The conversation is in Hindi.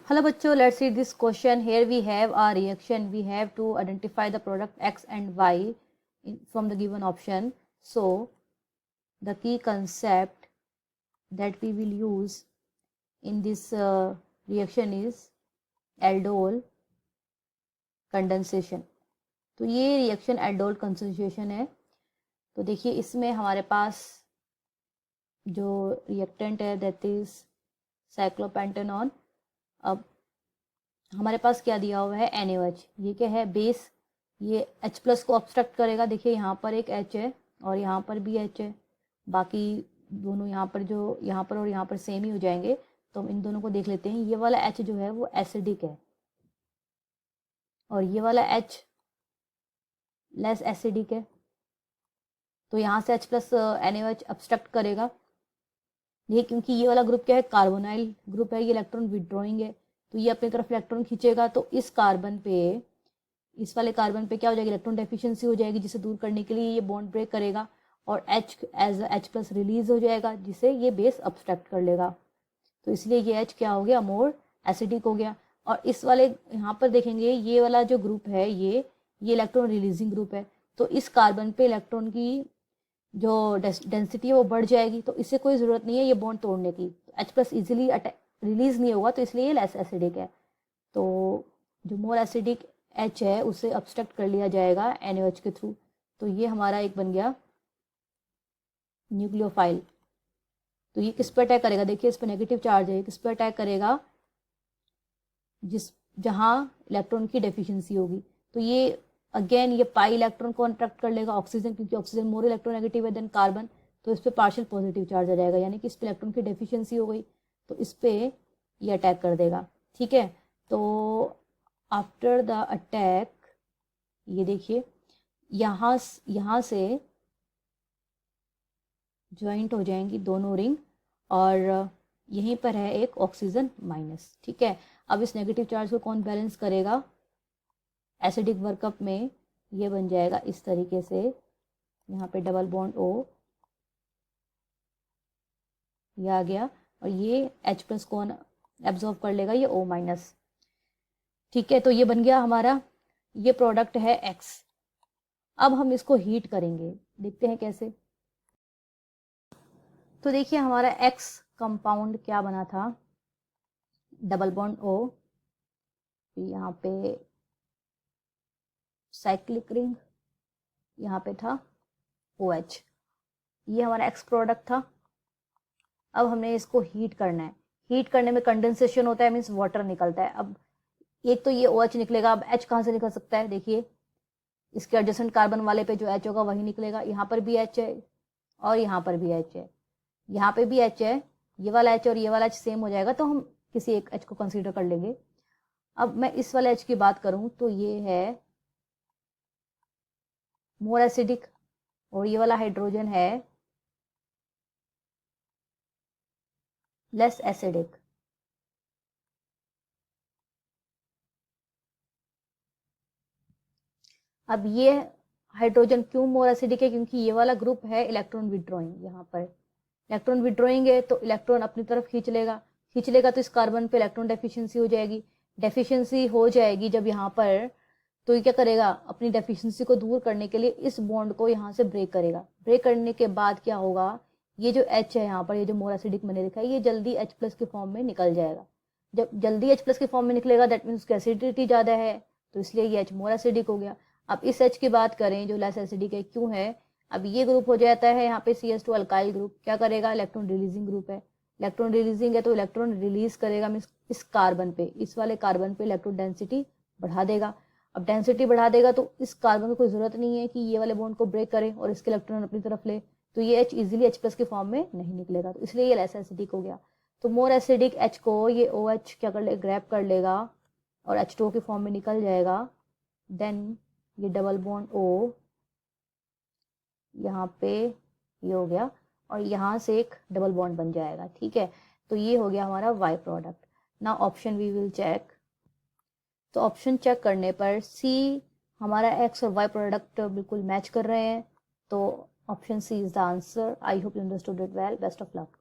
Hello bachcho, let's see this question. Here we have our reaction. We have to identify the product X and Y from the given option. So the key concept that we will use in this reaction is aldol condensation. तो ये रिएक्शन एल्डोल कंसंट्रेशन है। तो देखिए इसमें हमारे पास जो रिएक्टेंट है दैट इज साइक्लोपेंटेनॉन। अब हमारे पास क्या दिया हुआ है NaOH। ये क्या है बेस, ये H+ को ऑब्स्ट्रक्ट करेगा। देखिए यहाँ पर एक H है और यहाँ पर भी H है, बाकी दोनों यहाँ पर जो यहाँ पर और यहाँ पर सेम ही हो जाएंगे। तो हम इन दोनों को देख लेते हैं। ये वाला H जो है वो एसिडिक है और ये वाला H लेस एसिडिक है। तो यहाँ से H+ NaOH ऑब्स्ट्रक्ट करेगा। ये क्योंकि ये वाला ग्रुप क्या है कार्बोनाइल ग्रुप है, ये इलेक्ट्रॉन विड्रॉइंग है, तो ये अपनी तरफ इलेक्ट्रॉन खींचेगा। तो इस कार्बन पे, इस वाले कार्बन पे क्या हो जाएगी, इलेक्ट्रॉन डेफिशिएंसी हो जाएगी, जिसे दूर करने के लिए ये बॉन्ड ब्रेक करेगा और H एज H+ रिलीज हो जाएगा, जिसे ये बेस ऑब्स्ट्रक्ट कर लेगा। तो इसलिए ये H क्या हो गया, मोर एसिडिक हो गया। और इस वाले यहाँ पर देखेंगे ये वाला जो ग्रुप है ये इलेक्ट्रॉन रिलीजिंग ग्रुप है। तो इस कार्बन पे इलेक्ट्रॉन की जो डेंसिटी है वो बढ़ जाएगी। तो इससे कोई ज़रूरत नहीं है ये बॉन्ड तोड़ने की। H+ इजीली रिलीज नहीं होगा, तो इसलिए ये लेस एसिडिक है। तो जो मोर एसिडिक H है उसे ऑब्स्ट्रक्ट कर लिया जाएगा NaOH के थ्रू। तो ये हमारा एक बन गया न्यूक्लियोफाइल। तो ये किस पर अटैक करेगा, देखिए इस पर नेगेटिव चार्ज है, किस पर अटैक करेगा, जहाँ इलेक्ट्रॉन की डेफिशिएंसी होगी। तो ये अगेन ये पाई इलेक्ट्रॉन को अट्रैक्ट कर लेगा ऑक्सीजन, क्योंकि ऑक्सीजन मोर इलेक्ट्रोनेगेटिव है देन कार्बन। तो इस पर पार्शियल पॉजिटिव चार्ज आ जाएगा, यानी कि इस पर इलेक्ट्रॉन की डेफिशिएंसी हो गई, तो इस पे ये अटैक कर देगा। ठीक है, तो आफ्टर द अटैक ये देखिए यहाँ से ज्वाइंट हो जाएंगी दोनों रिंग और यहीं पर है एक ऑक्सीजन माइनस। ठीक है, अब इस नेगेटिव चार्ज को कौन बैलेंस करेगा, एसिडिक वर्कअप में ये बन जाएगा इस तरीके से, यहाँ पे डबल बॉन्ड O ये आ गया और ये H+ को एब्जॉर्ब कर लेगा ये O-। ठीक है, तो ये बन गया हमारा, ये प्रोडक्ट है X। अब हम इसको हीट करेंगे, देखते हैं कैसे। तो देखिए हमारा X कंपाउंड क्या बना था, डबल बॉन्ड O, यहाँ पे साइक्लिक रिंग, यहाँ पे था OH, ये हमारा X प्रोडक्ट था। अब हमने इसको हीट करना है। हीट करने में कंडेंसेशन होता है, मीन्स वाटर निकलता है। अब एक तो ये OH निकलेगा, अब H कहाँ से निकल सकता है, देखिए इसके एडजेसेंट कार्बन वाले पे जो H होगा वही निकलेगा। यहाँ पर भी H है और यहाँ पर भी H है, यहाँ पे भी H है, ये वाला H और ये वाला H सेम हो जाएगा, तो हम किसी एक H को कंसीडर कर लेंगे। अब मैं इस वाले H की बात करूं तो ये है मोर एसिडिक और ये वाला हाइड्रोजन है लेस एसिडिक। अब ये हाइड्रोजन क्यों मोर एसिडिक है, क्योंकि ये वाला ग्रुप है इलेक्ट्रॉन विड्रॉइंग। यहाँ पर इलेक्ट्रॉन विड्रॉइंग है तो इलेक्ट्रॉन अपनी तरफ खींच लेगा तो इस कार्बन पे इलेक्ट्रॉन डेफिशिएंसी हो जाएगी। डेफिशिएंसी हो जाएगी जब यहाँ पर, तो ये क्या करेगा, अपनी डेफिशिएंसी को दूर करने के लिए इस बॉन्ड को यहाँ से ब्रेक करेगा। ब्रेक करने के बाद क्या होगा, ये जो H है यहाँ पर, ये जो मोर एसिडिक मैंने लिखा है, ये जल्दी H+ के फॉर्म में निकल जाएगा। जब जल्दी H+ के फॉर्म में निकलेगा दैट मीन्स उसकी एसिडिटी ज़्यादा है, तो इसलिए ये H मोर एसिडिक हो गया। अब इस H की बात करें जो लेस एसिडिक है, क्यों है, अब ये ग्रुप हो जाता है यहाँ पे CS2 अल्काइल ग्रुप। क्या करेगा, इलेक्ट्रॉन रिलीजिंग ग्रुप है, इलेक्ट्रॉन रिलीजिंग है तो इलेक्ट्रॉन रिलीज करेगा, मीन्स इस कार्बन पे, इस वाले कार्बन पे इलेक्ट्रॉन डेंसिटी बढ़ा देगा। अब डेंसिटी बढ़ा देगा तो इस कार्बन को कोई जरूरत नहीं है कि ये वाले बॉन्ड को ब्रेक करे और इसके इलेक्ट्रॉन अपनी तरफ ले, तो ये H इजीली H+ के फॉर्म में नहीं निकलेगा, तो इसलिए ये लेस एसिडिक हो गया। तो मोर एसिडिक H को ये OH क्या कर ले, ग्रैब कर लेगा और H2O के फॉर्म में निकल जाएगा। देन ये डबल बॉन्ड O यहाँ पे ये हो गया और यहाँ से एक डबल बॉन्ड बन जाएगा। ठीक है, तो ये हो गया हमारा Y प्रोडक्ट। ना ऑप्शन वी विल चेक, तो ऑप्शन चेक करने पर C हमारा X और Y प्रोडक्ट बिल्कुल मैच कर रहे हैं, तो option C is the answer. I hope you understood it well. Best of luck.